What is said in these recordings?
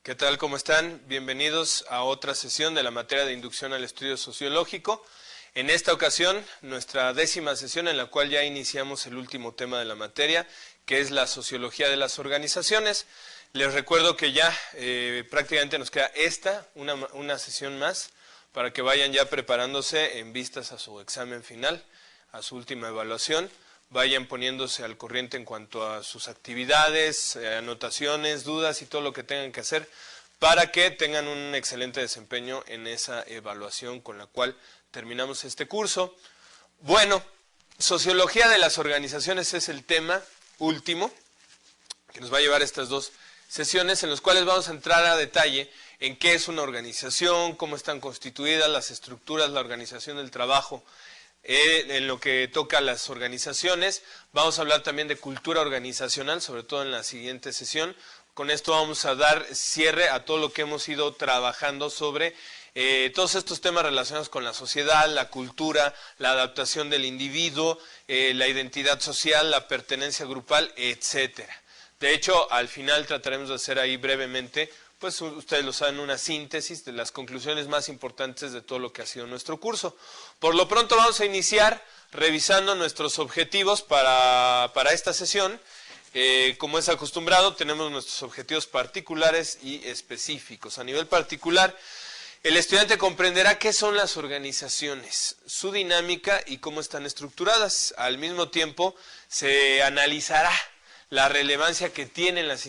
¿Qué tal? ¿Cómo están? Bienvenidos a otra sesión de la materia de inducción al estudio sociológico. En esta ocasión, nuestra 10ª sesión en la cual ya iniciamos el último tema de la materia, que es la sociología de las organizaciones. Les recuerdo que ya prácticamente nos queda una sesión más para que vayan ya preparándose en vistas a su examen final, a su última evaluación. Vayan poniéndose al corriente en cuanto a sus actividades, anotaciones, dudas y todo lo que tengan que hacer para que tengan un excelente desempeño en esa evaluación con la cual terminamos este curso. Bueno, sociología de las organizaciones es el tema último que nos va a llevar estas dos sesiones en las cuales vamos a entrar a detalle en qué es una organización, cómo están constituidas las estructuras, la organización del trabajo. En lo que toca a las organizaciones, vamos a hablar también de cultura organizacional, sobre todo en la siguiente sesión. Con esto vamos a dar cierre a todo lo que hemos ido trabajando sobre todos estos temas relacionados con la sociedad, la cultura, la adaptación del individuo, la identidad social, la pertenencia grupal, etcétera. De hecho, al final trataremos de hacer ahí brevemente, pues ustedes lo saben, una síntesis de las conclusiones más importantes de todo lo que ha sido nuestro curso. Por lo pronto vamos a iniciar revisando nuestros objetivos para esta sesión. Como es acostumbrado, tenemos nuestros objetivos particulares y específicos. A nivel particular, el estudiante comprenderá qué son las organizaciones, su dinámica y cómo están estructuradas. Al mismo tiempo, se analizará la relevancia que tienen las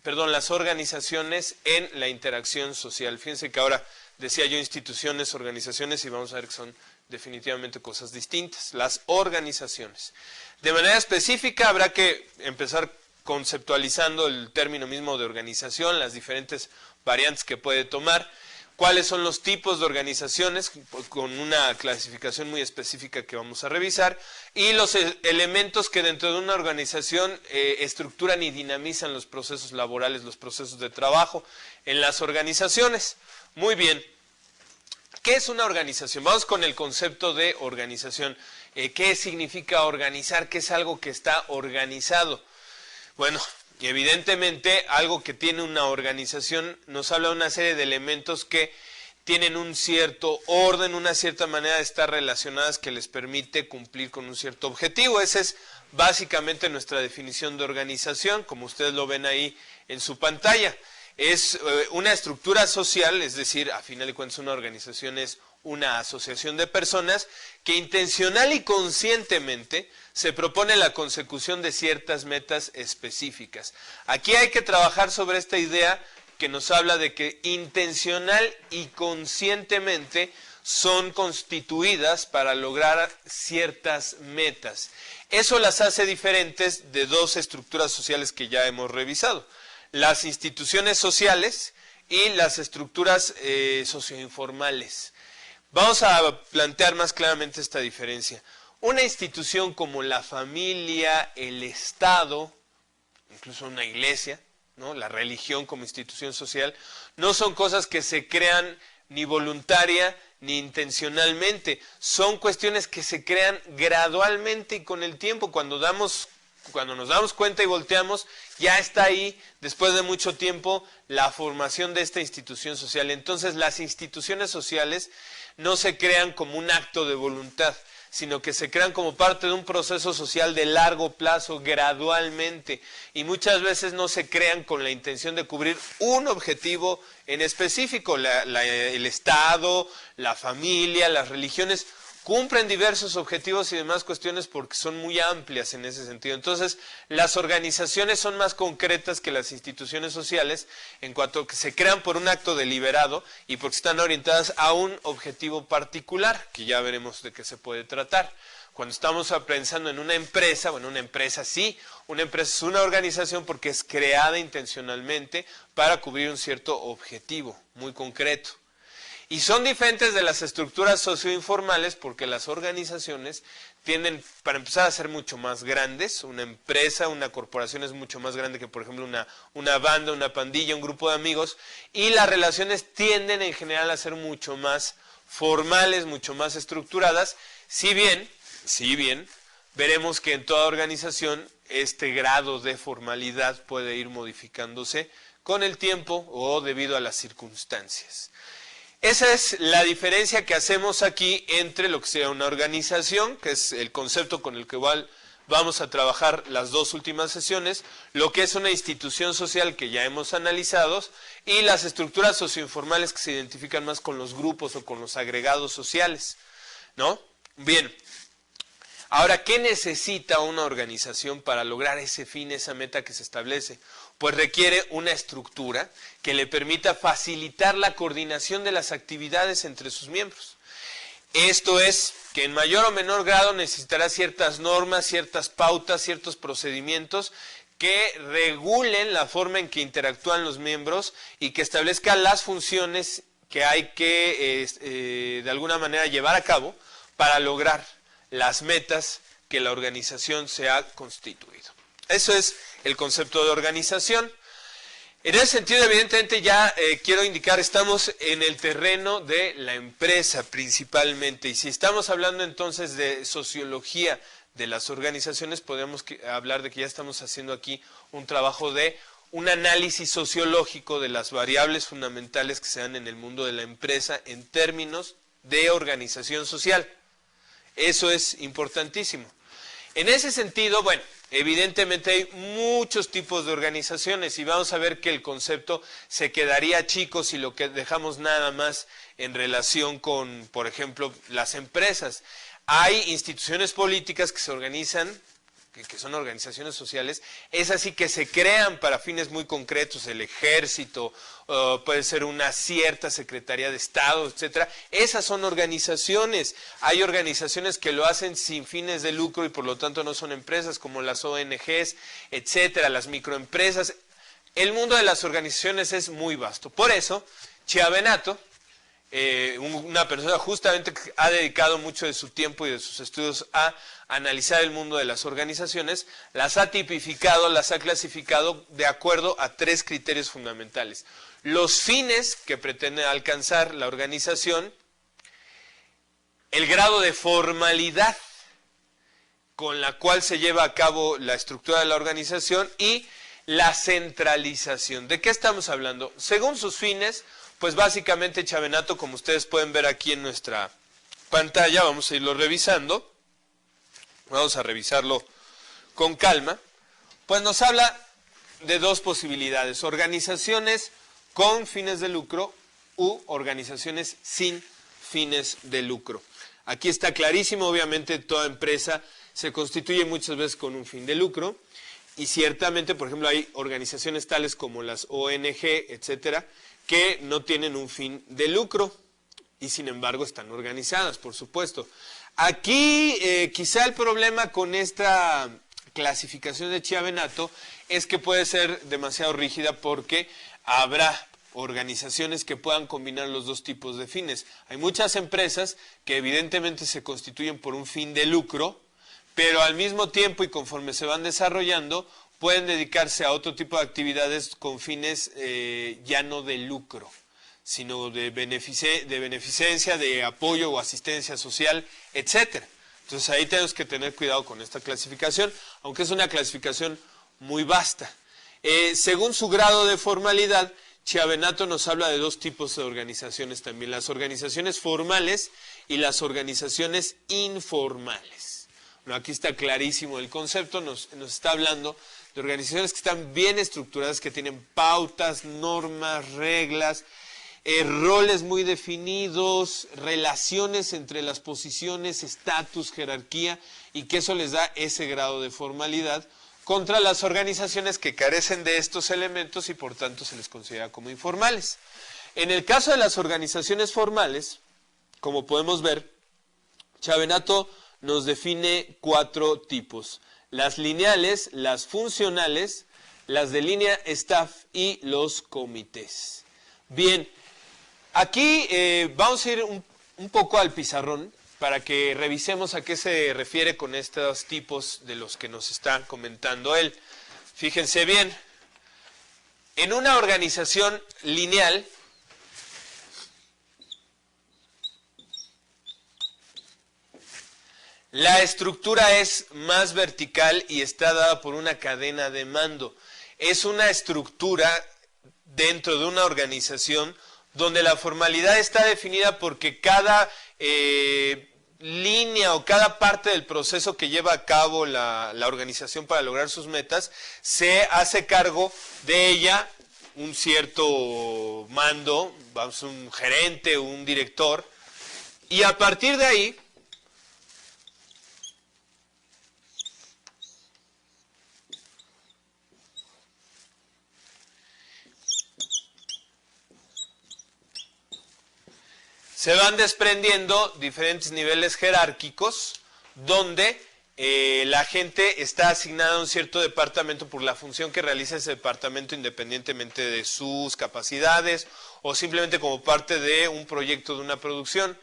las organizaciones en la interacción social. Fíjense que ahora decía yo instituciones, organizaciones, y vamos a ver que son definitivamente cosas distintas. Las organizaciones. De manera específica habrá que empezar conceptualizando el término mismo de organización, las diferentes variantes que puede tomar, cuáles son los tipos de organizaciones, con una clasificación muy específica que vamos a revisar, y los elementos que dentro de una organización estructuran y dinamizan los procesos laborales, los procesos de trabajo en las organizaciones. Muy bien, ¿qué es una organización? Vamos con el concepto de organización. ¿Qué significa organizar? ¿Qué es algo que está organizado? Bueno, y evidentemente algo que tiene una organización nos habla de una serie de elementos que tienen un cierto orden, una cierta manera de estar relacionadas que les permite cumplir con un cierto objetivo. Esa es básicamente nuestra definición de organización, como ustedes lo ven ahí en su pantalla. Es una estructura social, es decir, a final de cuentas una organización es una asociación de personas que intencional y conscientemente se propone la consecución de ciertas metas específicas. Aquí hay que trabajar sobre esta idea que nos habla de que intencional y conscientemente son constituidas para lograr ciertas metas. Eso las hace diferentes de dos estructuras sociales que ya hemos revisado: las instituciones sociales y las estructuras socioinformales. Vamos a plantear más claramente esta diferencia. Una institución como la familia, el Estado, incluso una iglesia, ¿no? La religión como institución social, no son cosas que se crean ni voluntaria ni intencionalmente. Son cuestiones que se crean gradualmente y con el tiempo. Cuando nos damos cuenta y volteamos, ya está ahí, después de mucho tiempo, la formación de esta institución social. Entonces, las instituciones sociales no se crean como un acto de voluntad, sino que se crean como parte de un proceso social de largo plazo, gradualmente, y muchas veces no se crean con la intención de cubrir un objetivo en específico. El Estado, la familia, las religiones cumplen diversos objetivos y demás cuestiones porque son muy amplias en ese sentido. Entonces, las organizaciones son más concretas que las instituciones sociales en cuanto a que se crean por un acto deliberado y porque están orientadas a un objetivo particular, que ya veremos de qué se puede tratar. Cuando estamos pensando en una empresa, bueno, una empresa sí, una empresa es una organización porque es creada intencionalmente para cubrir un cierto objetivo muy concreto. Y son diferentes de las estructuras socioinformales porque las organizaciones tienden, para empezar, a ser mucho más grandes. Una empresa, una corporación es mucho más grande que, por ejemplo, una banda, una pandilla, un grupo de amigos. Y las relaciones tienden en general a ser mucho más formales, mucho más estructuradas. Si bien, veremos que en toda organización este grado de formalidad puede ir modificándose con el tiempo o debido a las circunstancias. Esa es la diferencia que hacemos aquí entre lo que sería una organización, que es el concepto con el que vamos a trabajar las dos últimas sesiones, lo que es una institución social que ya hemos analizado, y las estructuras socioinformales que se identifican más con los grupos o con los agregados sociales, ¿no? Bien, ahora, ¿qué necesita una organización para lograr ese fin, esa meta que se establece? Pues requiere una estructura que le permita facilitar la coordinación de las actividades entre sus miembros. Esto es que en mayor o menor grado necesitará ciertas normas, ciertas pautas, ciertos procedimientos que regulen la forma en que interactúan los miembros y que establezcan las funciones que hay que de alguna manera llevar a cabo para lograr las metas que la organización se ha constituido. Eso es el concepto de organización. En ese sentido, evidentemente, ya quiero indicar, estamos en el terreno de la empresa principalmente, y si estamos hablando entonces de sociología de las organizaciones, podemos hablar de que ya estamos haciendo aquí un trabajo de un análisis sociológico de las variables fundamentales que se dan en el mundo de la empresa en términos de organización social. Eso es importantísimo. En ese sentido, bueno, evidentemente hay muchos tipos de organizaciones y vamos a ver que el concepto se quedaría chico si lo que dejamos nada más en relación con, por ejemplo, las empresas. Hay instituciones políticas que se organizan, que son organizaciones sociales, es así que se crean para fines muy concretos, el ejército, puede ser una cierta secretaría de Estado, etcétera. Esas son organizaciones. Hay organizaciones que lo hacen sin fines de lucro y por lo tanto no son empresas, como las ONGs, etcétera, las microempresas. El mundo de las organizaciones es muy vasto. Por eso, Chiavenato, una persona justamente que ha dedicado mucho de su tiempo y de sus estudios a analizar el mundo de las organizaciones, las ha tipificado, las ha clasificado de acuerdo a 3 criterios fundamentales. Los fines que pretende alcanzar la organización, el grado de formalidad con la cual se lleva a cabo la estructura de la organización y la centralización. ¿De qué estamos hablando? Según sus fines, pues básicamente Chiavenato, como ustedes pueden ver aquí en nuestra pantalla, vamos a irlo revisando, vamos a revisarlo con calma, pues nos habla de 2 posibilidades: organizaciones con fines de lucro u organizaciones sin fines de lucro. Aquí está clarísimo, obviamente toda empresa se constituye muchas veces con un fin de lucro y ciertamente, por ejemplo, hay organizaciones tales como las ONG, etcétera, que no tienen un fin de lucro y sin embargo están organizadas, por supuesto. Aquí quizá el problema con esta clasificación de Chiavenato es que puede ser demasiado rígida porque habrá organizaciones que puedan combinar los 2 tipos de fines. Hay muchas empresas que evidentemente se constituyen por un fin de lucro, pero al mismo tiempo y conforme se van desarrollando, pueden dedicarse a otro tipo de actividades con fines ya no de lucro, sino de beneficencia, de apoyo o asistencia social, etcétera. Entonces ahí tenemos que tener cuidado con esta clasificación, aunque es una clasificación muy vasta. Según su grado de formalidad, Chiavenato nos habla de 2 tipos de organizaciones también: las organizaciones formales y las organizaciones informales. Bueno, aquí está clarísimo el concepto, nos está hablando de organizaciones que están bien estructuradas, que tienen pautas, normas, reglas, roles muy definidos, relaciones entre las posiciones, estatus, jerarquía, y que eso les da ese grado de formalidad, contra las organizaciones que carecen de estos elementos y por tanto se les considera como informales. En el caso de las organizaciones formales, como podemos ver, Chiavenato nos define 4 tipos: las lineales, las funcionales, las de línea staff y los comités. Bien, aquí vamos a ir un poco al pizarrón para que revisemos a qué se refiere con estos tipos de los que nos está comentando él. Fíjense bien, en una organización lineal, la estructura es más vertical y está dada por una cadena de mando. Es una estructura dentro de una organización donde la formalidad está definida porque cada línea o cada parte del proceso que lleva a cabo la organización para lograr sus metas se hace cargo de ella un cierto mando, vamos, un gerente, un director, y a partir de ahí se van desprendiendo diferentes niveles jerárquicos donde la gente está asignada a un cierto departamento por la función que realiza ese departamento independientemente de sus capacidades o simplemente como parte de un proyecto de una producción.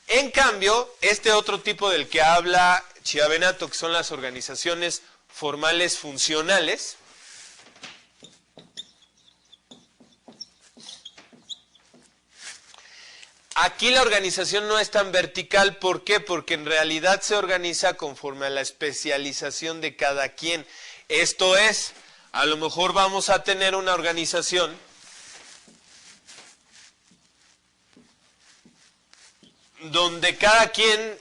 En cambio, este otro tipo del que habla Chiavenato, que son las organizaciones formales funcionales, aquí la organización no es tan vertical. ¿Por qué? Porque en realidad se organiza conforme a la especialización de cada quien. Esto es, a lo mejor vamos a tener una organización donde cada quien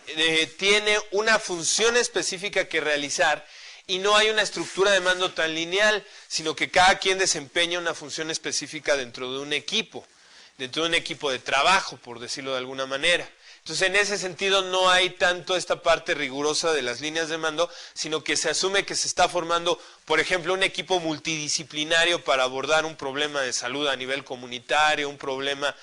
tiene una función específica que realizar y no hay una estructura de mando tan lineal, sino que cada quien desempeña una función específica dentro de un equipo de trabajo, por decirlo de alguna manera. Entonces, en ese sentido no hay tanto esta parte rigurosa de las líneas de mando, sino que se asume que se está formando, por ejemplo, un equipo multidisciplinario para abordar un problema de salud a nivel comunitario, un problema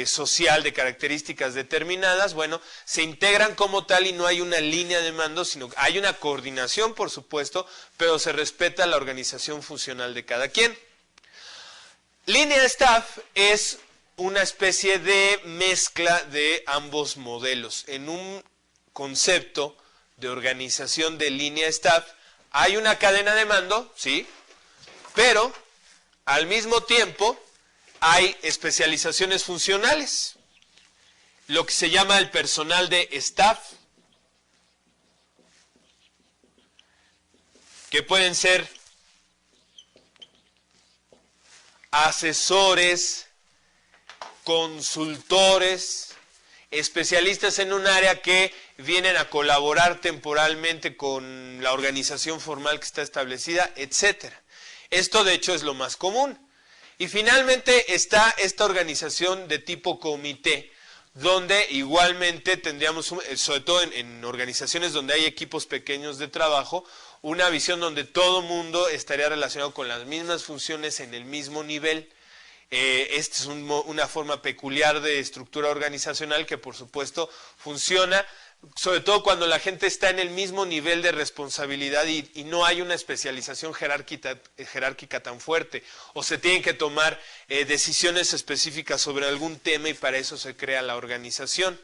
social de características determinadas. Bueno, se integran como tal y no hay una línea de mando, sino que hay una coordinación, por supuesto, pero se respeta la organización funcional de cada quien. Línea staff es una especie de mezcla de ambos modelos. En un concepto de organización de línea staff hay una cadena de mando, sí, pero al mismo tiempo hay especializaciones funcionales, lo que se llama el personal de staff, que pueden ser asesores, consultores, especialistas en un área que vienen a colaborar temporalmente con la organización formal que está establecida, etc. Esto de hecho es lo más común. Y finalmente está esta organización de tipo comité, donde igualmente tendríamos, sobre todo en organizaciones donde hay equipos pequeños de trabajo, una visión donde todo mundo estaría relacionado con las mismas funciones en el mismo nivel. Esta es una forma peculiar de estructura organizacional que por supuesto funciona, sobre todo cuando la gente está en el mismo nivel de responsabilidad y no hay una especialización jerárquica tan fuerte, o se tienen que tomar decisiones específicas sobre algún tema y para eso se crea la organización.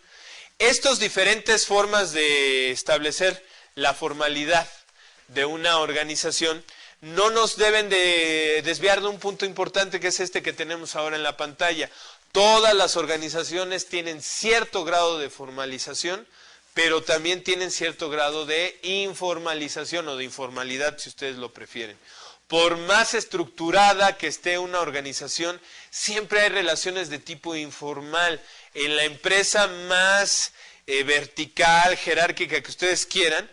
Estas diferentes formas de establecer la formalidad de una organización no nos deben de desviar de un punto importante, que es este que tenemos ahora en la pantalla. Todas las organizaciones tienen cierto grado de formalización, pero también tienen cierto grado de informalización o de informalidad, si ustedes lo prefieren. Por más estructurada que esté una organización, siempre hay relaciones de tipo informal. En la empresa más vertical, jerárquica que ustedes quieran,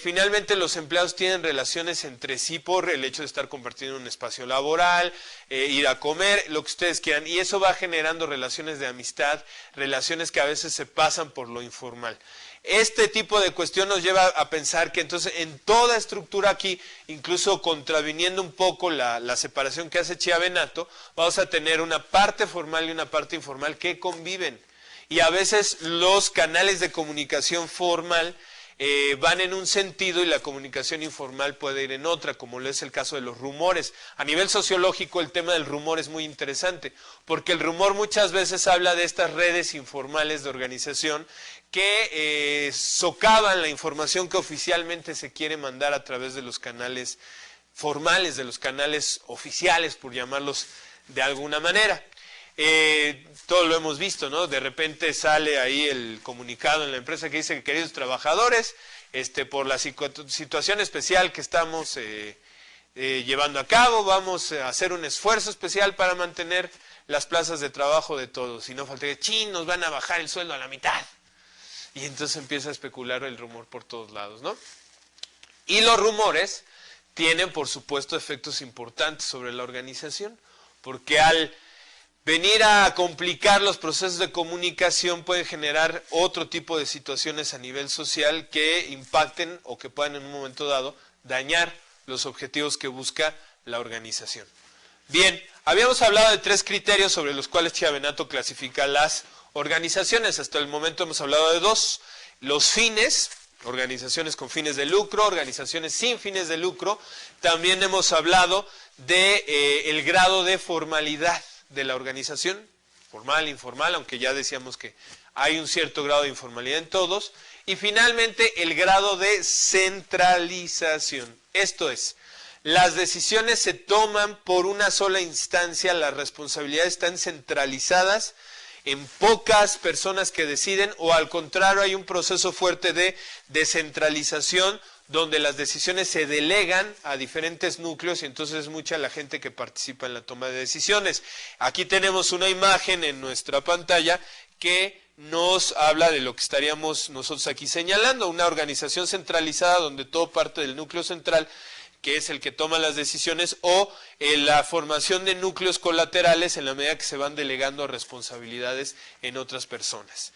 finalmente los empleados tienen relaciones entre sí por el hecho de estar compartiendo un espacio laboral, ir a comer, lo que ustedes quieran, y eso va generando relaciones de amistad, relaciones que a veces se pasan por lo informal. Este tipo de cuestión nos lleva a pensar que entonces en toda estructura aquí, incluso contraviniendo un poco la separación que hace Chiavenato, vamos a tener una parte formal y una parte informal que conviven. Y a veces los canales de comunicación formal van en un sentido y la comunicación informal puede ir en otra, como lo es el caso de los rumores. A nivel sociológico el tema del rumor es muy interesante, porque el rumor muchas veces habla de estas redes informales de organización que socavan la información que oficialmente se quiere mandar a través de los canales formales, de los canales oficiales, por llamarlos de alguna manera. Todo lo hemos visto, ¿no? De repente sale ahí el comunicado en la empresa que dice que, queridos trabajadores, por la situación especial que estamos llevando a cabo, vamos a hacer un esfuerzo especial para mantener las plazas de trabajo de todos. Y no falta que, ¡chin!, nos van a bajar el sueldo a la mitad. Y entonces empieza a especular el rumor por todos lados, ¿no? Y los rumores tienen, por supuesto, efectos importantes sobre la organización, porque al venir a complicar los procesos de comunicación pueden generar otro tipo de situaciones a nivel social que impacten o que puedan en un momento dado dañar los objetivos que busca la organización. Bien, habíamos hablado de 3 criterios sobre los cuales Chiavenato clasifica las organizaciones. Hasta el momento hemos hablado de 2, los fines, organizaciones con fines de lucro, organizaciones sin fines de lucro. También hemos hablado de el grado de formalidad de la organización, formal, informal, aunque ya decíamos que hay un cierto grado de informalidad en todos. Y finalmente el grado de centralización. Esto es, las decisiones se toman por una sola instancia, las responsabilidades están centralizadas en pocas personas que deciden, o al contrario hay un proceso fuerte de descentralización donde las decisiones se delegan a diferentes núcleos y entonces es mucha la gente que participa en la toma de decisiones. Aquí tenemos una imagen en nuestra pantalla que nos habla de lo que estaríamos nosotros aquí señalando, una organización centralizada donde todo parte del núcleo central, que es el que toma las decisiones, o la formación de núcleos colaterales en la medida que se van delegando responsabilidades en otras personas.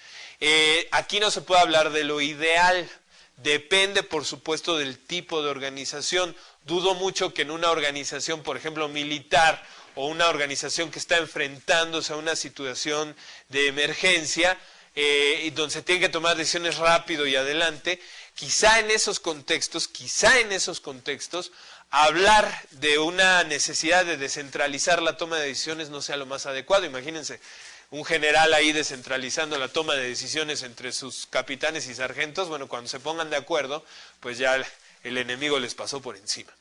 Aquí no se puede hablar de lo ideal. Depende, por supuesto, del tipo de organización. Dudo mucho que en una organización, por ejemplo, militar, o una organización que está enfrentándose a una situación de emergencia, y donde se tienen que tomar decisiones rápido y adelante, quizá en esos contextos, hablar de una necesidad de descentralizar la toma de decisiones no sea lo más adecuado. Imagínense, un general ahí descentralizando la toma de decisiones entre sus capitanes y sargentos, bueno, cuando se pongan de acuerdo, pues ya el enemigo les pasó por encima.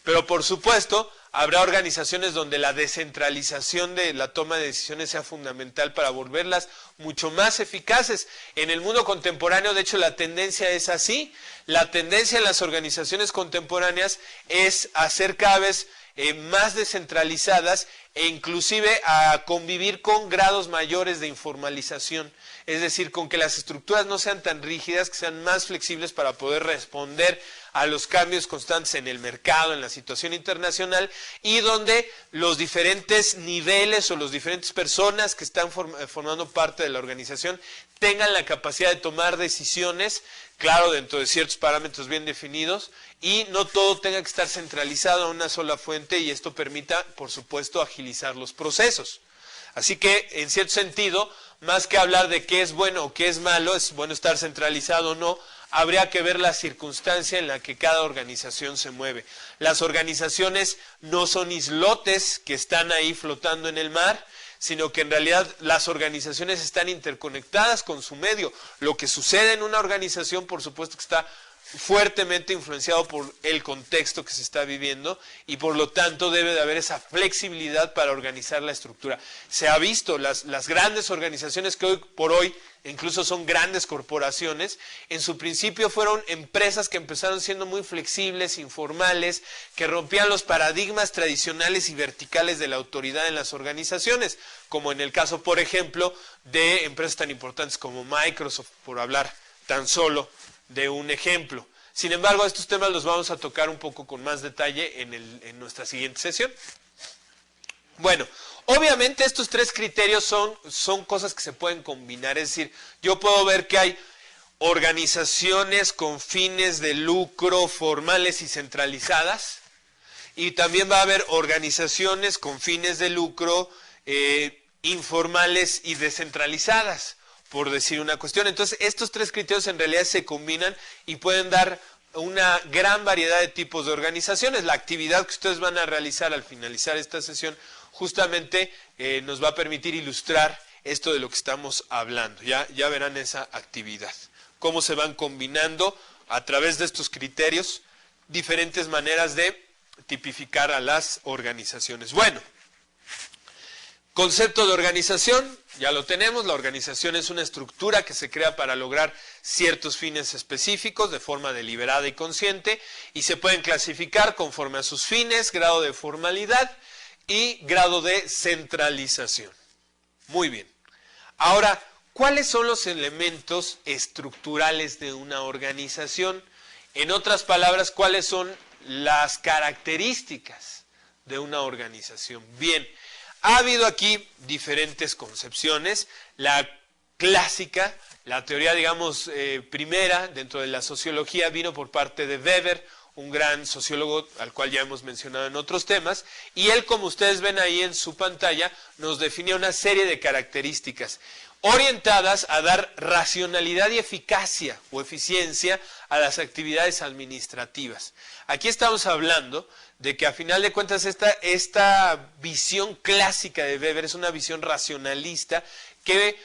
Pero por supuesto, habrá organizaciones donde la descentralización de la toma de decisiones sea fundamental para volverlas mucho más eficaces. En el mundo contemporáneo, de hecho, la tendencia es así. La tendencia en las organizaciones contemporáneas es hacer cada vez más descentralizadas e inclusive a convivir con grados mayores de informalización. Es decir, con que las estructuras no sean tan rígidas, que sean más flexibles para poder responder a los cambios constantes en el mercado, en la situación internacional, y donde los diferentes niveles o las diferentes personas que están formando parte de la organización tengan la capacidad de tomar decisiones, claro, dentro de ciertos parámetros bien definidos, y no todo tenga que estar centralizado a una sola fuente, y esto permita, por supuesto, agilizar los procesos. Así que, en cierto sentido, más que hablar de qué es bueno o qué es malo, es bueno estar centralizado o no, habría que ver la circunstancia en la que cada organización se mueve. Las organizaciones no son islotes que están ahí flotando en el mar, sino que en realidad las organizaciones están interconectadas con su medio. Lo que sucede en una organización, por supuesto, que está fuertemente influenciado por el contexto que se está viviendo y por lo tanto debe de haber esa flexibilidad para organizar la estructura. Se ha visto, las grandes organizaciones que hoy por hoy incluso son grandes corporaciones, en su principio fueron empresas que empezaron siendo muy flexibles, informales, que rompían los paradigmas tradicionales y verticales de la autoridad en las organizaciones, como en el caso, por ejemplo, de empresas tan importantes como Microsoft, por hablar tan solo de un ejemplo. Sin embargo, estos temas los vamos a tocar un poco con más detalle en nuestra siguiente sesión. Bueno, obviamente estos 3 criterios son cosas que se pueden combinar, es decir, yo puedo ver que hay organizaciones con fines de lucro formales y centralizadas, y también va a haber organizaciones con fines de lucro informales y descentralizadas, por decir una cuestión. Entonces, estos 3 criterios en realidad se combinan y pueden dar una gran variedad de tipos de organizaciones. La actividad que ustedes van a realizar al finalizar esta sesión justamente nos va a permitir ilustrar esto de lo que estamos hablando. Ya verán esa actividad. Cómo se van combinando a través de estos criterios diferentes maneras de tipificar a las organizaciones. Bueno, concepto de organización, ya lo tenemos, la organización es una estructura que se crea para lograr ciertos fines específicos de forma deliberada y consciente y se pueden clasificar conforme a sus fines, grado de formalidad y grado de centralización. Muy bien. Ahora, ¿cuáles son los elementos estructurales de una organización? En otras palabras, ¿cuáles son las características de una organización? Bien, ha habido aquí diferentes concepciones. La clásica, la teoría, digamos, primera dentro de la sociología vino por parte de Weber, un gran sociólogo al cual ya hemos mencionado en otros temas, y él, como ustedes ven ahí en su pantalla, nos definía una serie de características orientadas a dar racionalidad y eficacia o eficiencia a las actividades administrativas. Aquí estamos hablando de que a final de cuentas esta visión clásica de Weber es una visión racionalista que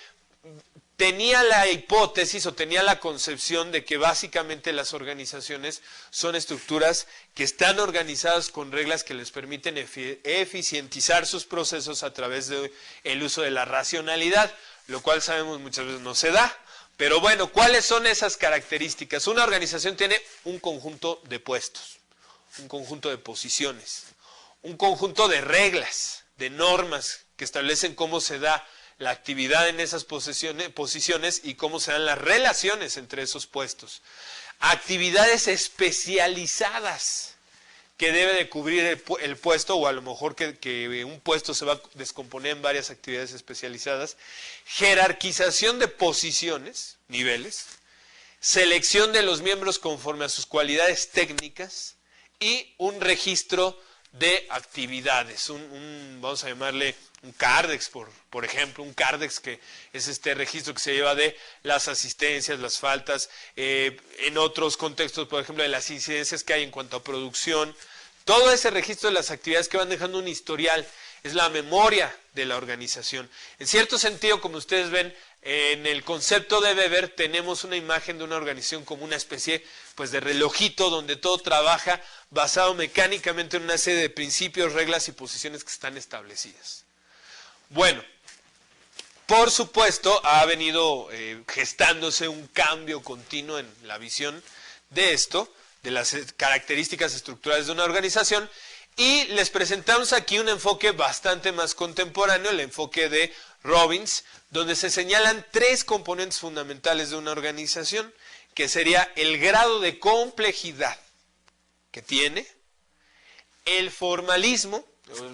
tenía la hipótesis o tenía la concepción de que básicamente las organizaciones son estructuras que están organizadas con reglas que les permiten eficientizar sus procesos a través del uso de la racionalidad, lo cual sabemos muchas veces no se da. Pero bueno, ¿cuáles son esas características? Una organización tiene un conjunto de puestos, un conjunto de posiciones, un conjunto de reglas, de normas que establecen cómo se da la actividad en esas posiciones y cómo se dan las relaciones entre esos puestos. Actividades especializadas que debe de cubrir el puesto, o a lo mejor que un puesto se va a descomponer en varias actividades especializadas. Jerarquización de posiciones, niveles. Selección de los miembros conforme a sus cualidades técnicas y un registro de actividades, vamos a llamarle un Cardex, por ejemplo, un Cardex que es este registro que se lleva de las asistencias, las faltas, en otros contextos, por ejemplo, de las incidencias que hay en cuanto a producción. Todo ese registro de las actividades que van dejando un historial es la memoria de la organización. En cierto sentido, como ustedes ven, en el concepto de Weber tenemos una imagen de una organización como una especie pues, de relojito donde todo trabaja basado mecánicamente en una serie de principios, reglas y posiciones que están establecidas. Bueno, por supuesto ha venido gestándose un cambio continuo en la visión de esto, de las características estructurales de una organización, y les presentamos aquí un enfoque bastante más contemporáneo, el enfoque de Robbins, donde se señalan tres componentes fundamentales de una organización, que sería el grado de complejidad que tiene, el formalismo,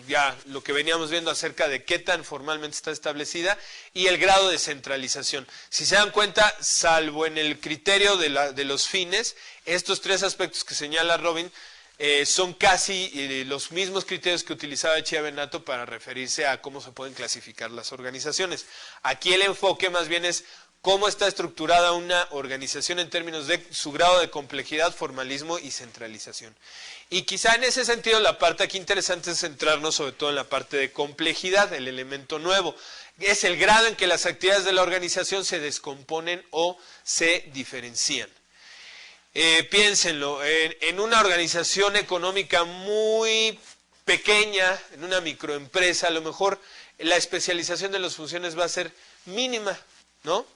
ya lo que veníamos viendo acerca de qué tan formalmente está establecida, y el grado de centralización. Si se dan cuenta, salvo en el criterio de los fines, estos tres aspectos que señala Robbins son casi los mismos criterios que utilizaba Chiavenato para referirse a cómo se pueden clasificar las organizaciones. Aquí el enfoque más bien es cómo está estructurada una organización en términos de su grado de complejidad, formalismo y centralización. Y quizá en ese sentido la parte aquí interesante es centrarnos sobre todo en la parte de complejidad, el elemento nuevo. Es el grado en que las actividades de la organización se descomponen o se diferencian. Piénsenlo, en una organización económica muy pequeña, en una microempresa, a lo mejor la especialización de las funciones va a ser mínima, ¿no?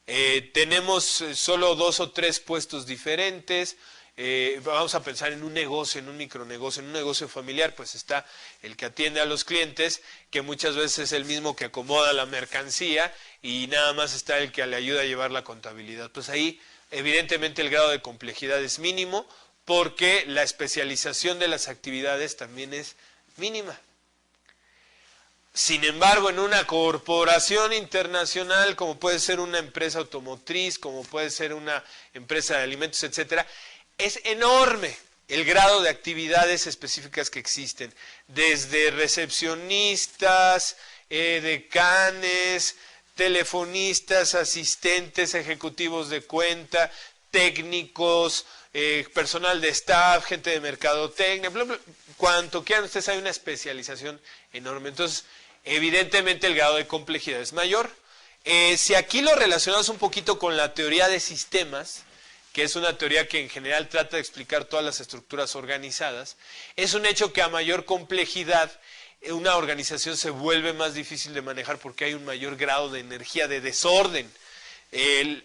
Tenemos solo 2 o 3 puestos diferentes. Vamos a pensar en un negocio, en un micronegocio, en un negocio familiar, pues está el que atiende a los clientes, que muchas veces es el mismo que acomoda la mercancía y nada más está el que le ayuda a llevar la contabilidad. Pues ahí evidentemente el grado de complejidad es mínimo porque la especialización de las actividades también es mínima. Sin embargo, en una corporación internacional, como puede ser una empresa automotriz, como puede ser una empresa de alimentos, etcétera, es enorme el grado de actividades específicas que existen, desde recepcionistas, decanes, telefonistas, asistentes, ejecutivos de cuenta, técnicos, personal de staff, gente de mercadotecnia, bla, bla, cuanto quieran ustedes, hay una especialización enorme. Entonces, evidentemente el grado de complejidad es mayor. Si aquí lo relacionamos un poquito con la teoría de sistemas, que es una teoría que en general trata de explicar todas las estructuras organizadas, es un hecho que a mayor complejidad una organización se vuelve más difícil de manejar porque hay un mayor grado de energía, de desorden.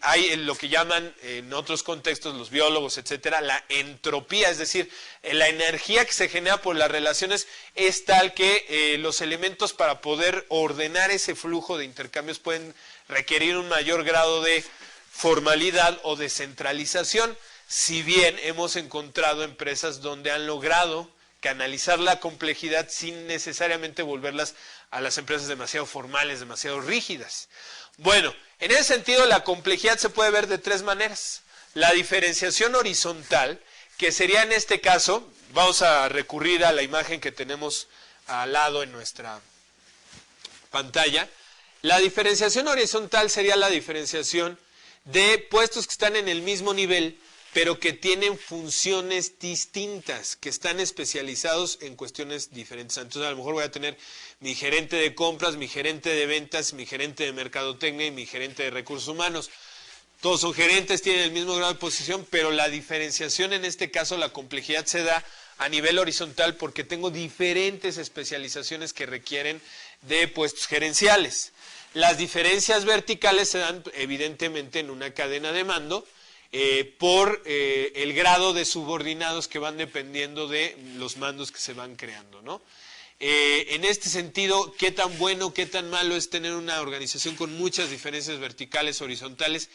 Hay lo que llaman en otros contextos los biólogos, etcétera, la entropía, es decir, la energía que se genera por las relaciones es tal que los elementos para poder ordenar ese flujo de intercambios pueden requerir un mayor grado de formalidad o descentralización, si bien hemos encontrado empresas donde han logrado canalizar la complejidad sin necesariamente volverlas a las empresas demasiado formales, demasiado rígidas. Bueno, en ese sentido la complejidad se puede ver de tres maneras. La diferenciación horizontal, que sería en este caso, vamos a recurrir a la imagen que tenemos al lado en nuestra pantalla. La diferenciación horizontal sería la diferenciación de puestos que están en el mismo nivel, pero que tienen funciones distintas, que están especializados en cuestiones diferentes. Entonces a lo mejor voy a tener mi gerente de compras, mi gerente de ventas, mi gerente de mercadotecnia y mi gerente de recursos humanos. Todos son gerentes, tienen el mismo grado de posición, pero la diferenciación en este caso, la complejidad se da a nivel horizontal porque tengo diferentes especializaciones que requieren de puestos gerenciales. Las diferencias verticales se dan evidentemente en una cadena de mando, por el grado de subordinados que van dependiendo de los mandos que se van creando, ¿no? En este sentido, ¿qué tan bueno, qué tan malo es tener una organización con muchas diferencias verticales, horizontales?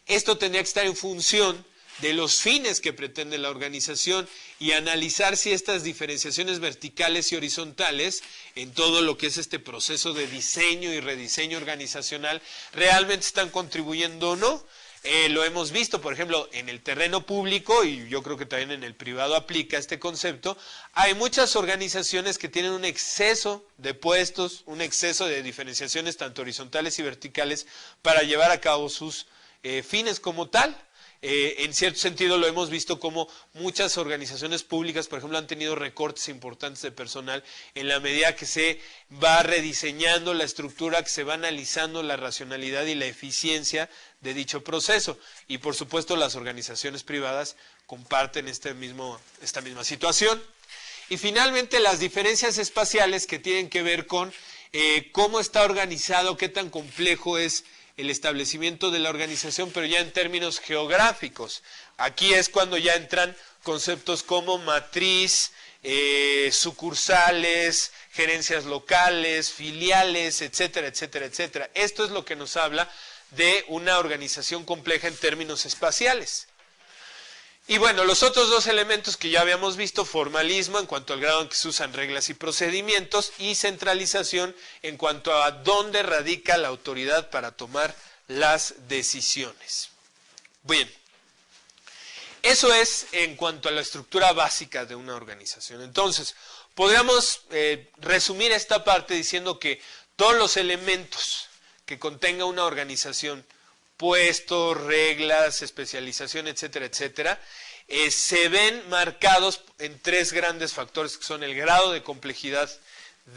Esto tendría que estar en función de los fines que pretende la organización y analizar si estas diferenciaciones verticales y horizontales en todo lo que es este proceso de diseño y rediseño organizacional realmente están contribuyendo o no. Lo hemos visto, por ejemplo, en el terreno público, y yo creo que también en el privado aplica este concepto. Hay muchas organizaciones que tienen un exceso de puestos, un exceso de diferenciaciones tanto horizontales y verticales para llevar a cabo sus fines como tal. En cierto sentido lo hemos visto como muchas organizaciones públicas, por ejemplo, han tenido recortes importantes de personal en la medida que se va rediseñando la estructura, que se va analizando la racionalidad y la eficiencia de dicho proceso. Y por supuesto las organizaciones privadas comparten esta misma situación. Y finalmente las diferencias espaciales que tienen que ver con cómo está organizado, qué tan complejo es el establecimiento de la organización, pero ya en términos geográficos. Aquí es cuando ya entran conceptos como matriz, sucursales, gerencias locales, filiales, etcétera, etcétera, etcétera. Esto es lo que nos habla de una organización compleja en términos espaciales. Y bueno, los otros dos elementos que ya habíamos visto, formalismo en cuanto al grado en que se usan reglas y procedimientos, y centralización en cuanto a dónde radica la autoridad para tomar las decisiones. Bien, eso es en cuanto a la estructura básica de una organización. Entonces, podríamos resumir esta parte diciendo que todos los elementos que contenga una organización, puestos, reglas, especialización, etcétera, etcétera, se ven marcados en tres grandes factores que son el grado de complejidad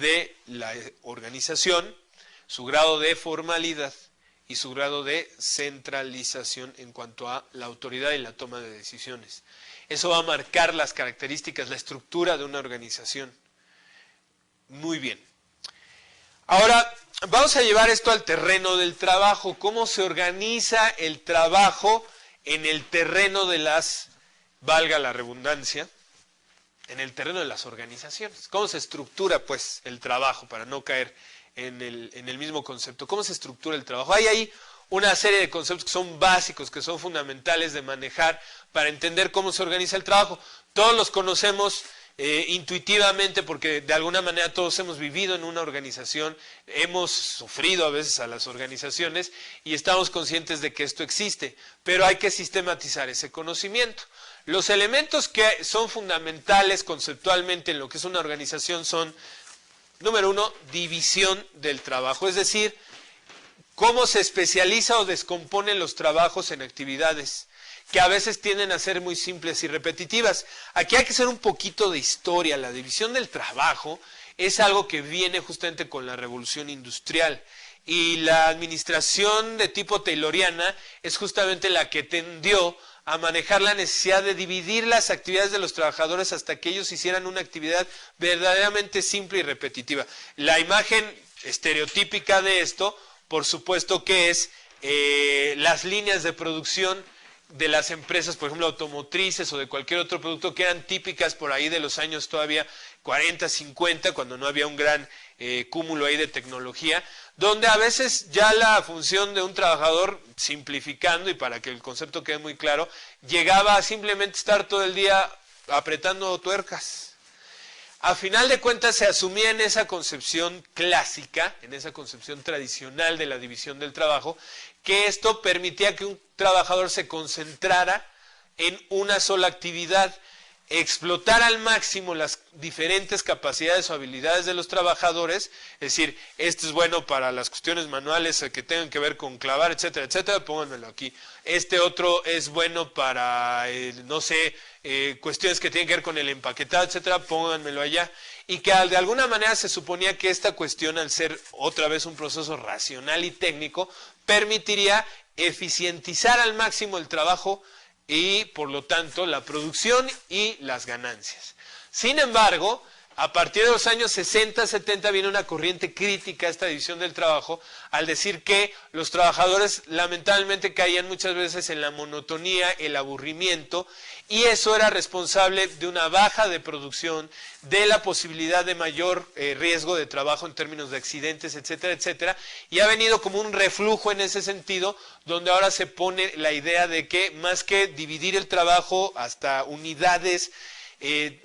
de la organización, su grado de formalidad y su grado de centralización en cuanto a la autoridad y la toma de decisiones. Eso va a marcar las características, la estructura de una organización. Muy bien. Ahora, vamos a llevar esto al terreno del trabajo. ¿Cómo se organiza el trabajo en el terreno de las, valga la redundancia, en el terreno de las organizaciones? ¿Cómo se estructura, pues, el trabajo para no caer en el mismo concepto? ¿Cómo se estructura el trabajo? Hay ahí una serie de conceptos que son básicos, que son fundamentales de manejar para entender cómo se organiza el trabajo. Todos los conocemos intuitivamente porque de alguna manera todos hemos vivido en una organización, hemos sufrido a veces a las organizaciones y estamos conscientes de que esto existe, pero hay que sistematizar ese conocimiento. Los elementos que son fundamentales conceptualmente en lo que es una organización son, número uno, división del trabajo, es decir, cómo se especializa o descompone los trabajos en actividades que a veces tienden a ser muy simples y repetitivas. Aquí hay que hacer un poquito de historia. La división del trabajo es algo que viene justamente con la revolución industrial. Y la administración de tipo tayloriana es justamente la que tendió a manejar la necesidad de dividir las actividades de los trabajadores hasta que ellos hicieran una actividad verdaderamente simple y repetitiva. La imagen estereotípica de esto, por supuesto que es las líneas de producción de las empresas, por ejemplo, automotrices o de cualquier otro producto que eran típicas por ahí de los años todavía 40, 50, cuando no había un gran cúmulo ahí de tecnología, donde a veces ya la función de un trabajador, simplificando y para que el concepto quede muy claro, llegaba a simplemente estar todo el día apretando tuercas. A final de cuentas se asumía en esa concepción clásica, en esa concepción tradicional de la división del trabajo, que esto permitía que un trabajador se concentrara en una sola actividad, explotar al máximo las diferentes capacidades o habilidades de los trabajadores, es decir, esto es bueno para las cuestiones manuales que tengan que ver con clavar, etcétera, etcétera, pónganmelo aquí. Este otro es bueno para, no sé, cuestiones que tienen que ver con el empaquetado, etcétera, pónganmelo allá. Y que de alguna manera se suponía que esta cuestión, al ser otra vez un proceso racional y técnico, permitiría eficientizar al máximo el trabajo y por lo tanto la producción y las ganancias. Sin embargo, a partir de los años 60, 70 viene una corriente crítica a esta división del trabajo al decir que los trabajadores lamentablemente caían muchas veces en la monotonía, el aburrimiento, y eso era responsable de una baja de producción, de la posibilidad de mayor riesgo de trabajo en términos de accidentes, etcétera, etcétera, y ha venido como un reflujo en ese sentido, donde ahora se pone la idea de que más que dividir el trabajo hasta unidades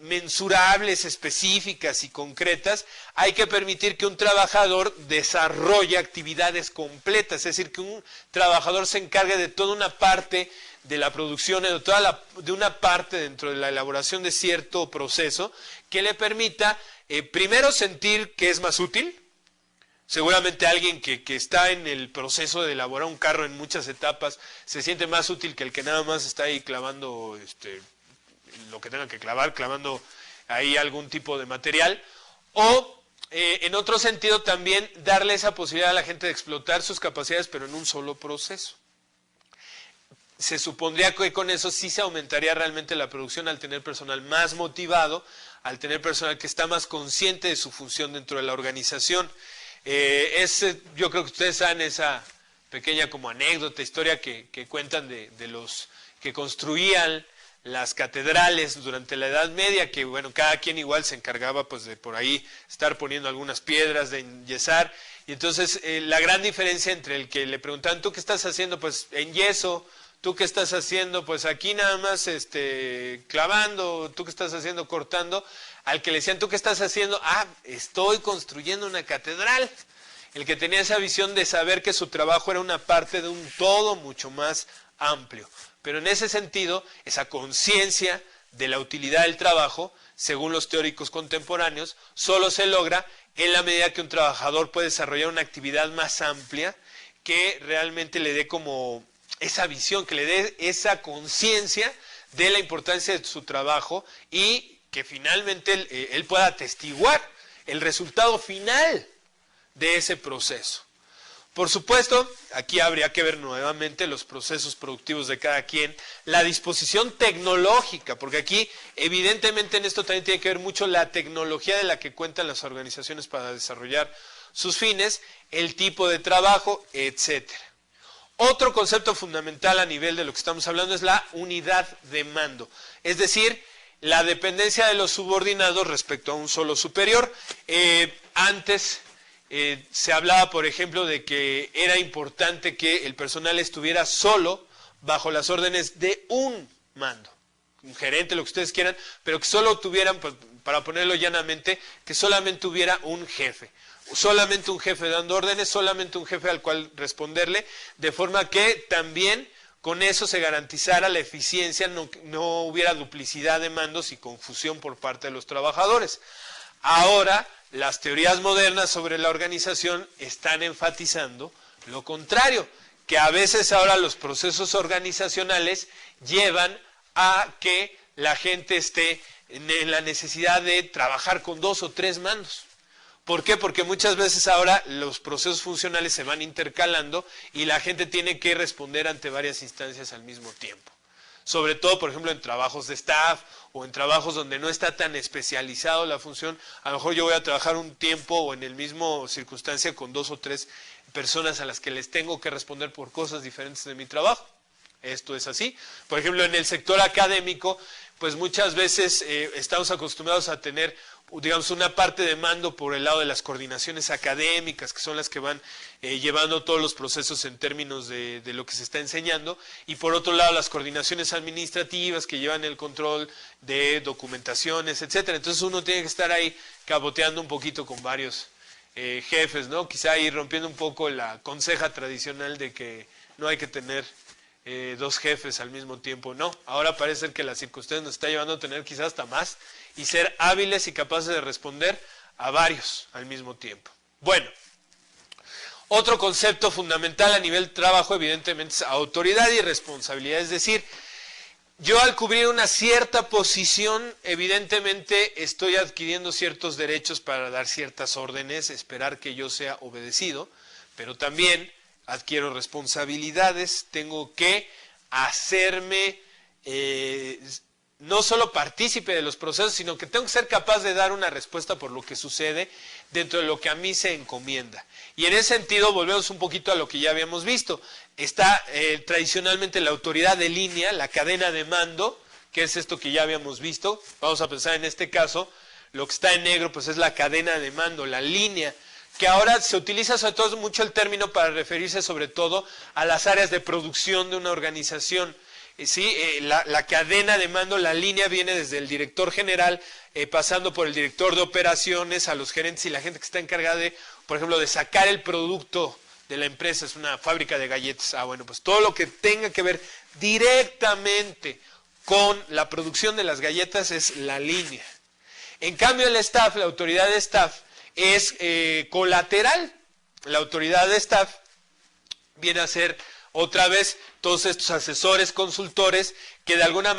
mensurables, específicas y concretas, hay que permitir que un trabajador desarrolle actividades completas, es decir, que un trabajador se encargue de toda una parte de la producción, de una parte dentro de la elaboración de cierto proceso, que le permita primero sentir que es más útil. Seguramente alguien que está en el proceso de elaborar un carro en muchas etapas se siente más útil que el que nada más está ahí clavando lo que tenga que clavar, clavando ahí algún tipo de material, o en otro sentido también darle esa posibilidad a la gente de explotar sus capacidades, pero en un solo proceso. Se supondría que con eso sí se aumentaría realmente la producción al tener personal más motivado, al tener personal que está más consciente de su función dentro de la organización. Yo creo que ustedes saben esa pequeña como anécdota, historia que cuentan de los que construían las catedrales durante la Edad Media, que bueno, cada quien igual se encargaba pues de por ahí estar poniendo algunas piedras, de enyesar, y entonces la gran diferencia entre el que le preguntaban, ¿tú qué estás haciendo? Pues en yeso. ¿Tú qué estás haciendo? Pues aquí nada más clavando. ¿Tú qué estás haciendo? Cortando. Al que le decían, ¿tú qué estás haciendo? Ah, estoy construyendo una catedral. El que tenía esa visión de saber que su trabajo era una parte de un todo mucho más amplio. Pero en ese sentido, esa conciencia de la utilidad del trabajo, según los teóricos contemporáneos, solo se logra en la medida que un trabajador puede desarrollar una actividad más amplia que realmente le dé como esa visión, que le dé esa conciencia de la importancia de su trabajo y que finalmente él pueda atestiguar el resultado final de ese proceso. Por supuesto, aquí habría que ver nuevamente los procesos productivos de cada quien, la disposición tecnológica, porque aquí evidentemente en esto también tiene que ver mucho la tecnología de la que cuentan las organizaciones para desarrollar sus fines, el tipo de trabajo, etcétera. Otro concepto fundamental a nivel de lo que estamos hablando es la unidad de mando, es decir, la dependencia de los subordinados respecto a un solo superior. Antes se hablaba, por ejemplo, de que era importante que el personal estuviera solo bajo las órdenes de un mando, un gerente, lo que ustedes quieran, pero que solo tuvieran, pues, para ponerlo llanamente, que solamente hubiera un jefe. Solamente un jefe dando órdenes, solamente un jefe al cual responderle, de forma que también con eso se garantizara la eficiencia, no hubiera duplicidad de mandos y confusión por parte de los trabajadores. Ahora, las teorías modernas sobre la organización están enfatizando lo contrario, que a veces ahora los procesos organizacionales llevan a que la gente esté en la necesidad de trabajar con 2 o 3 mandos. ¿Por qué? Porque muchas veces ahora los procesos funcionales se van intercalando y la gente tiene que responder ante varias instancias al mismo tiempo. sobre todo, por ejemplo, en trabajos de staff o en trabajos donde no está tan especializado la función. A lo mejor yo voy a trabajar un tiempo o en el mismo circunstancia con 2 o 3 personas a las que les tengo que responder por cosas diferentes de mi trabajo. Esto es así. Por ejemplo, en el sector académico, pues muchas veces estamos acostumbrados a tener, digamos, una parte de mando por el lado de las coordinaciones académicas, que son las que van llevando todos los procesos en términos de lo que se está enseñando, y por otro lado las coordinaciones administrativas que llevan el control de documentaciones, etcétera. Entonces uno tiene que estar ahí caboteando un poquito con varios jefes, ¿no? Quizá ir rompiendo un poco la conseja tradicional de que no hay que tener 2 jefes al mismo tiempo. No, ahora parece ser que la circunstancia nos está llevando a tener quizás hasta más y ser hábiles y capaces de responder a varios al mismo tiempo. Bueno, otro concepto fundamental a nivel trabajo evidentemente es autoridad y responsabilidad, es decir, yo al cubrir una cierta posición evidentemente estoy adquiriendo ciertos derechos para dar ciertas órdenes, esperar que yo sea obedecido, pero también adquiero responsabilidades, tengo que hacerme no solo partícipe de los procesos, sino que tengo que ser capaz de dar una respuesta por lo que sucede dentro de lo que a mí se encomienda. Y en ese sentido volvemos un poquito a lo que ya habíamos visto. Está tradicionalmente la autoridad de línea, la cadena de mando, que es esto que ya habíamos visto. Vamos a pensar en este caso, lo que está en negro pues es la cadena de mando, la línea, que ahora se utiliza sobre todo mucho el término para referirse sobre todo a las áreas de producción de una organización. ¿Sí? La cadena de mando, la línea viene desde el director general, pasando por el director de operaciones, a los gerentes y la gente que está encargada de, por ejemplo, de sacar el producto de la empresa, es una fábrica de galletas. Bueno, pues todo lo que tenga que ver directamente con la producción de las galletas es la línea. En cambio el staff, la autoridad de staff, es colateral. La autoridad de staff viene a ser otra vez todos estos asesores, consultores que de alguna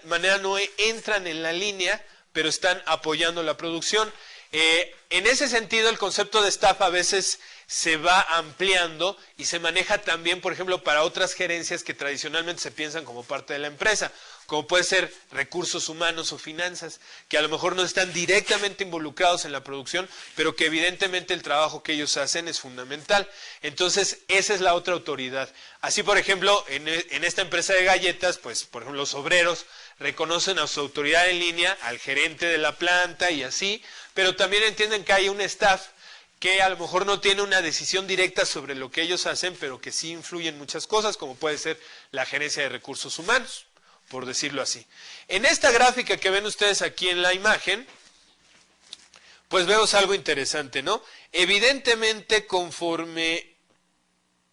manera no entran en la línea, pero están apoyando la producción. En ese sentido el concepto de staff a veces se va ampliando y se maneja también, por ejemplo, para otras gerencias que tradicionalmente se piensan como parte de la empresa, como puede ser recursos humanos o finanzas, que a lo mejor no están directamente involucrados en la producción, pero que evidentemente el trabajo que ellos hacen es fundamental. Entonces, esa es la otra autoridad. Así, por ejemplo, en esta empresa de galletas, pues, por ejemplo, los obreros reconocen a su autoridad en línea, al gerente de la planta y así, pero también entienden que hay un staff que a lo mejor no tiene una decisión directa sobre lo que ellos hacen, pero que sí influye en muchas cosas, como puede ser la gerencia de recursos humanos, por decirlo así. En esta gráfica que ven ustedes aquí en la imagen, pues vemos algo interesante, ¿no? Evidentemente, conforme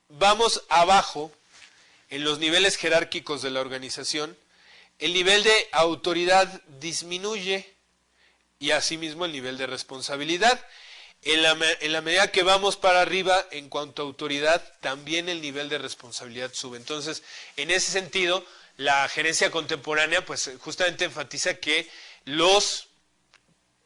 vamos abajo en los niveles jerárquicos de la organización, el nivel de autoridad disminuye y asimismo el nivel de responsabilidad. En la medida que vamos para arriba en cuanto a autoridad, también el nivel de responsabilidad sube. Entonces, en ese sentido, la gerencia contemporánea pues justamente enfatiza que los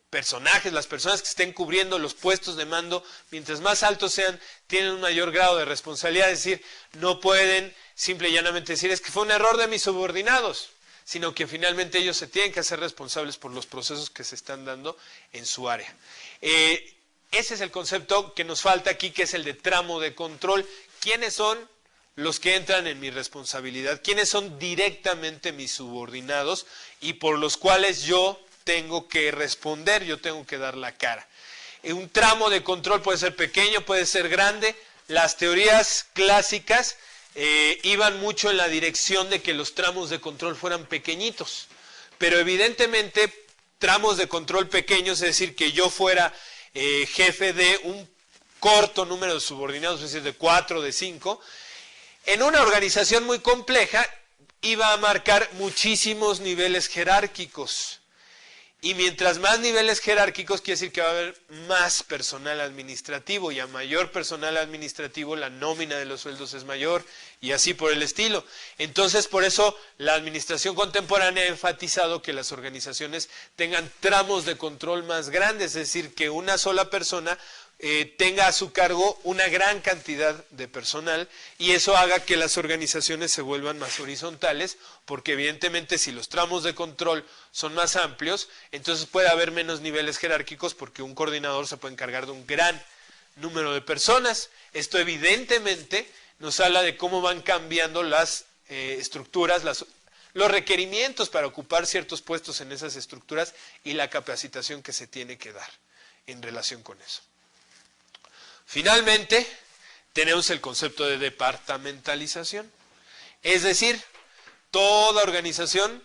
personajes, las personas que estén cubriendo los puestos de mando, mientras más altos sean, tienen un mayor grado de responsabilidad. Es decir, no pueden simple y llanamente decir, es que fue un error de mis subordinados, sino que finalmente ellos se tienen que hacer responsables por los procesos que se están dando en su área. Ese es el concepto que nos falta aquí, que es el de tramo de control. ¿Quiénes son los que entran en mi responsabilidad? ¿Quiénes son directamente mis subordinados y por los cuales yo tengo que responder, yo tengo que dar la cara? Un tramo de control puede ser pequeño, puede ser grande. Las teorías clásicas iban mucho en la dirección de que los tramos de control fueran pequeñitos, pero evidentemente tramos de control pequeños, es decir, que yo fuera jefe de un corto número de subordinados, es decir, de 4, de 5, en una organización muy compleja iba a marcar muchísimos niveles jerárquicos. Y mientras más niveles jerárquicos, quiere decir que va a haber más personal administrativo, y a mayor personal administrativo la nómina de los sueldos es mayor, y así por el estilo. Entonces, por eso la administración contemporánea ha enfatizado que las organizaciones tengan tramos de control más grandes, es decir, que una sola persona tenga a su cargo una gran cantidad de personal y eso haga que las organizaciones se vuelvan más horizontales, porque evidentemente si los tramos de control son más amplios, entonces puede haber menos niveles jerárquicos porque un coordinador se puede encargar de un gran número de personas. Esto evidentemente nos habla de cómo van cambiando las estructuras, los requerimientos para ocupar ciertos puestos en esas estructuras y la capacitación que se tiene que dar en relación con eso. Finalmente, tenemos el concepto de departamentalización. Es decir, toda organización,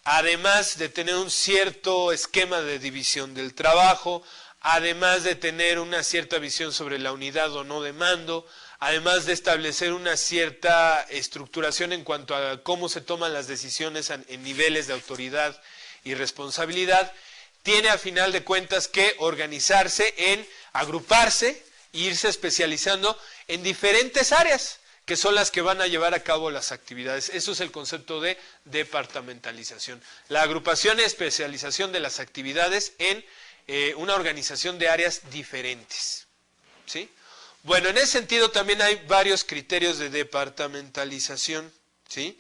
además de tener un cierto esquema de división del trabajo, además de tener una cierta visión sobre la unidad o no de mando, además de establecer una cierta estructuración en cuanto a cómo se toman las decisiones en niveles de autoridad y responsabilidad, tiene a final de cuentas que organizarse en agruparse e irse especializando en diferentes áreas, que son las que van a llevar a cabo las actividades. Eso es el concepto de departamentalización. La agrupación y especialización de las actividades en una organización de áreas diferentes. ¿Sí? Bueno, en ese sentido también hay varios criterios de departamentalización. ¿Sí?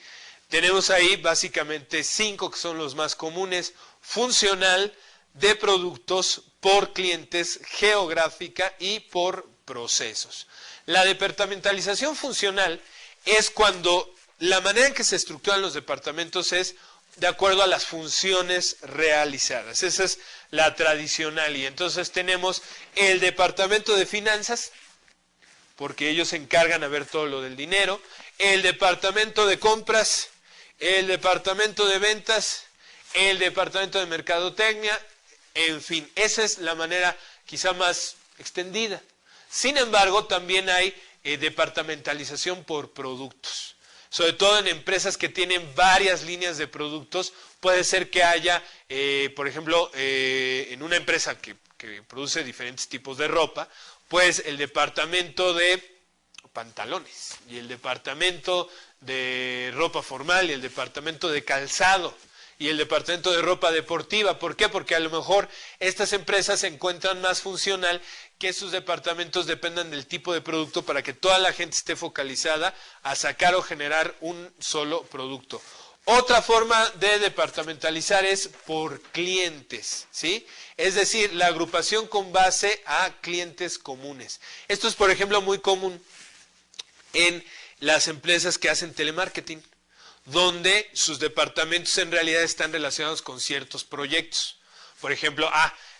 Tenemos ahí básicamente 5 que son los más comunes: funcional, de productos, por clientes, geográfica y por procesos. La departamentalización funcional es cuando la manera en que se estructuran los departamentos es de acuerdo a las funciones realizadas. Esa es la tradicional. Y entonces tenemos el departamento de finanzas, porque ellos se encargan a ver todo lo del dinero, el departamento de compras, el departamento de ventas, el departamento de mercadotecnia, en fin, esa es la manera quizá más extendida. Sin embargo, también hay departamentalización por productos. Sobre todo en empresas que tienen varias líneas de productos, puede ser que haya, por ejemplo, en una empresa que produce diferentes tipos de ropa, pues el departamento de pantalones y el departamento de ropa formal y el departamento de calzado y el departamento de ropa deportiva. ¿Por qué? Porque a lo mejor estas empresas se encuentran más funcional que sus departamentos dependan del tipo de producto para que toda la gente esté focalizada a sacar o generar un solo producto. Otra forma de departamentalizar es por clientes, ¿sí? Es decir, la agrupación con base a clientes comunes. Esto es, por ejemplo, muy común en las empresas que hacen telemarketing, donde sus departamentos en realidad están relacionados con ciertos proyectos. Por ejemplo,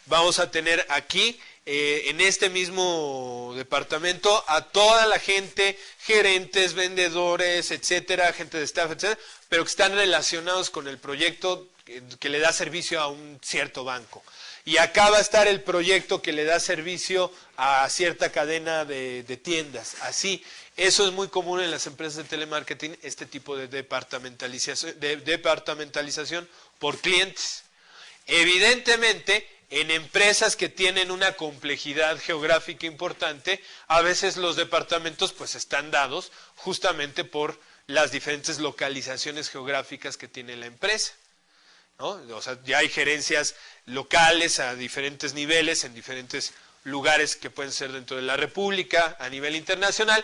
vamos a tener aquí, en este mismo departamento, a toda la gente, gerentes, vendedores, etcétera, gente de staff, etcétera, pero que están relacionados con el proyecto que le da servicio a un cierto banco. Y acá va a estar el proyecto que le da servicio a cierta cadena de tiendas. Así, eso es muy común en las empresas de telemarketing, este tipo de departamentalización por clientes. Evidentemente, en empresas que tienen una complejidad geográfica importante, a veces los departamentos pues están dados justamente por las diferentes localizaciones geográficas que tiene la empresa, ¿no? O sea, ya hay gerencias locales a diferentes niveles, en diferentes lugares que pueden ser dentro de la República, a nivel internacional,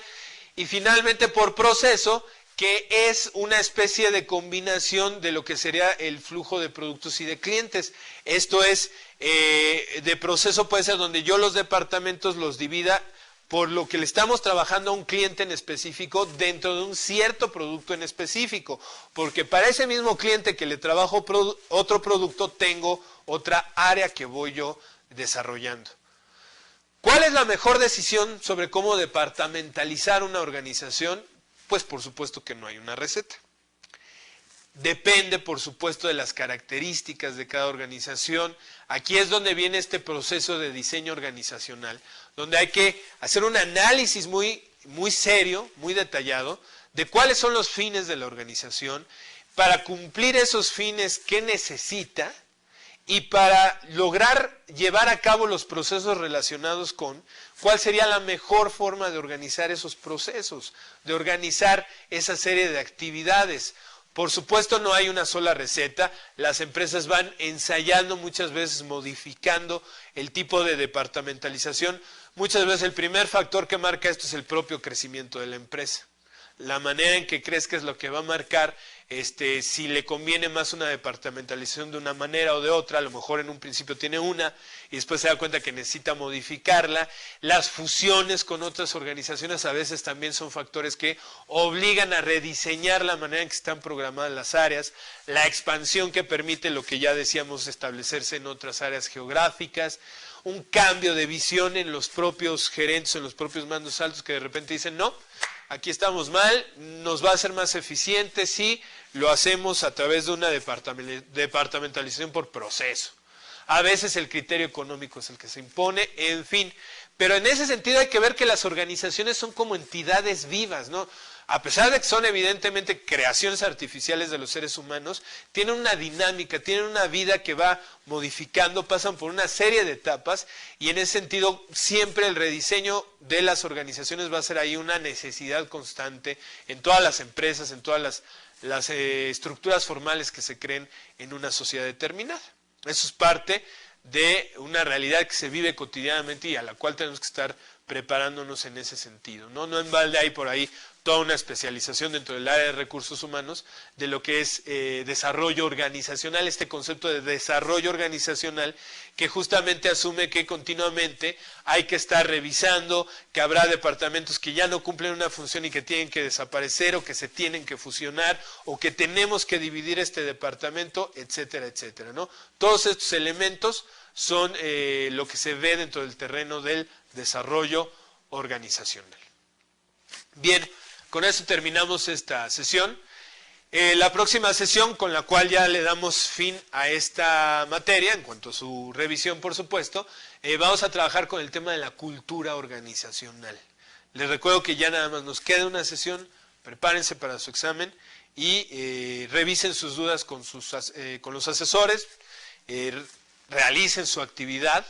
y finalmente por proceso, que es una especie de combinación de lo que sería el flujo de productos y de clientes. Esto es, de proceso puede ser donde yo los departamentos los divida por lo que le estamos trabajando a un cliente en específico dentro de un cierto producto en específico, porque para ese mismo cliente que le trabajo otro producto, tengo otra área que voy yo desarrollando. ¿Cuál es la mejor decisión sobre cómo departamentalizar una organización? Pues por supuesto que no hay una receta. Depende, por supuesto, de las características de cada organización. Aquí es donde viene este proceso de diseño organizacional, donde hay que hacer un análisis muy serio, muy detallado, de cuáles son los fines de la organización, para cumplir esos fines que necesita y para lograr llevar a cabo los procesos relacionados con cuál sería la mejor forma de organizar esos procesos, de organizar esa serie de actividades. Por supuesto no hay una sola receta, las empresas van ensayando muchas veces, modificando el tipo de departamentalización. Muchas veces el primer factor que marca esto es el propio crecimiento de la empresa. La manera en que crezca es lo que va a marcar si le conviene más una departamentalización de una manera o de otra. A lo mejor en un principio tiene una y después se da cuenta que necesita modificarla. Las fusiones con otras organizaciones a veces también son factores que obligan a rediseñar la manera en que están programadas las áreas. La expansión que permite lo que ya decíamos, establecerse en otras áreas geográficas. Un cambio de visión en los propios gerentes, en los propios mandos altos que de repente dicen no, aquí estamos mal, nos va a ser más eficiente si lo hacemos a través de una departamentalización por proceso. A veces el criterio económico es el que se impone, en fin. Pero en ese sentido hay que ver que las organizaciones son como entidades vivas, ¿no? A pesar de que son evidentemente creaciones artificiales de los seres humanos, tienen una dinámica, tienen una vida que va modificando, pasan por una serie de etapas y en ese sentido siempre el rediseño de las organizaciones va a ser ahí una necesidad constante en todas las empresas, en todas las estructuras formales que se creen en una sociedad determinada. Eso es parte de una realidad que se vive cotidianamente y a la cual tenemos que estar preparándonos en ese sentido. No en balde hay por ahí toda una especialización dentro del área de recursos humanos de lo que es desarrollo organizacional, este concepto de desarrollo organizacional que justamente asume que continuamente hay que estar revisando, que habrá departamentos que ya no cumplen una función y que tienen que desaparecer o que se tienen que fusionar o que tenemos que dividir este departamento, etcétera, etcétera, ¿no? Todos estos elementos son lo que se ve dentro del terreno del desarrollo organizacional. Bien, con eso terminamos esta sesión. La próxima sesión, con la cual ya le damos fin a esta materia, en cuanto a su revisión, por supuesto, vamos a trabajar con el tema de la cultura organizacional. Les recuerdo que ya nada más nos queda una sesión, prepárense para su examen y revisen sus dudas con los asesores, realicen su actividad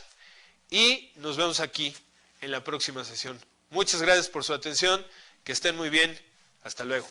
y nos vemos aquí en la próxima sesión. Muchas gracias por su atención, que estén muy bien, hasta luego.